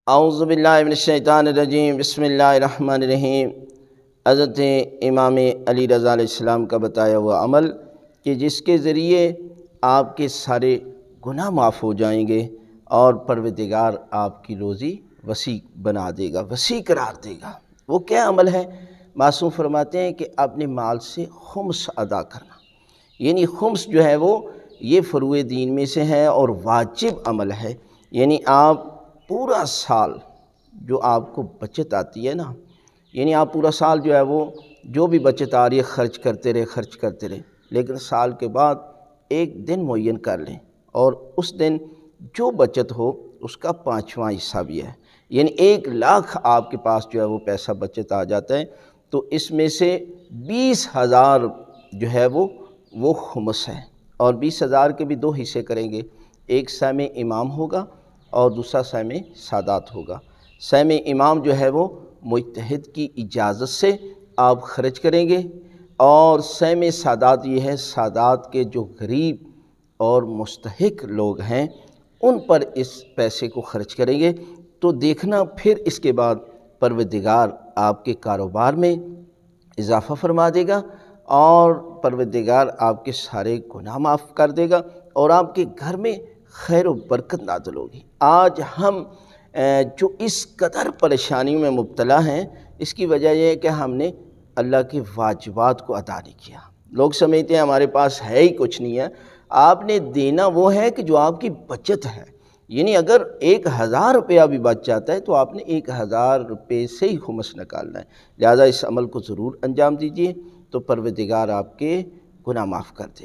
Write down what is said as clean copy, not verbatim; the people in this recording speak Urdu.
اعوذ باللہ من الشیطان الرجیم، بسم اللہ الرحمن الرحیم۔ حضرت امام علی رضا علیہ السلام کا بتایا ہوا عمل کہ جس کے ذریعے آپ کے سارے گناہ معاف ہو جائیں گے اور پروردگار آپ کی روزی وسیع بنا دے گا، وسیع قرار دے گا۔ وہ کیا عمل ہے؟ معصوم فرماتے ہیں کہ اپنے مال سے خمس ادا کرنا، یعنی خمس جو ہے وہ یہ فروع دین میں سے ہے اور واجب عمل ہے۔ یعنی آپ پورا سال جو آپ کو بچت آتی ہے نا، یعنی آپ پورا سال جو ہے وہ جو بھی بچت آ رہی ہے خرچ کرتے رہے، لیکن سال کے بعد ایک دن معین کر لیں اور اس دن جو بچت ہو اس کا 5واں حصہ بھی ہے، یعنی 1,00,000 آپ کے پاس جو ہے وہ پیسہ بچت آ جاتا ہے، تو اس میں سے 20,000 جو ہے وہ خمس ہے، اور 20,000 کے بھی 2 حصے کریں گے، ایک سہم امام ہوگا اور دوسرا سہم سادات ہوگا۔ سہم امام جو ہے وہ مجتہد کی اجازت سے آپ خرچ کریں گے، اور سہم سادات یہ ہے سادات کے جو غریب اور مستحق لوگ ہیں ان پر اس پیسے کو خرچ کریں گے، تو دیکھنا پھر اس کے بعد پروردگار آپ کے کاروبار میں اضافہ فرما دے گا اور پروردگار آپ کے سارے گناہ معاف کر دے گا اور آپ کے گھر میں خیر و برکت نازل ہوگی۔ آج ہم جو اس قدر پریشانیوں میں مبتلا ہیں، اس کی وجہ یہ ہے کہ ہم نے اللہ کے واجبات کو ادا نہیں کیا۔ لوگ سمجھتے ہیں ہمارے پاس ہے ہی کچھ نہیں ہے۔ آپ نے دینا وہ ہے کہ جو آپ کی بچت ہے، یعنی اگر 1,000 روپیہ بھی بچ جاتا ہے تو آپ نے 1,000 روپے سے ہی خمس نکالنا ہے، لہٰذا اس عمل کو ضرور انجام دیجیے تو پروردگار آپ کے گناہ معاف کر دے۔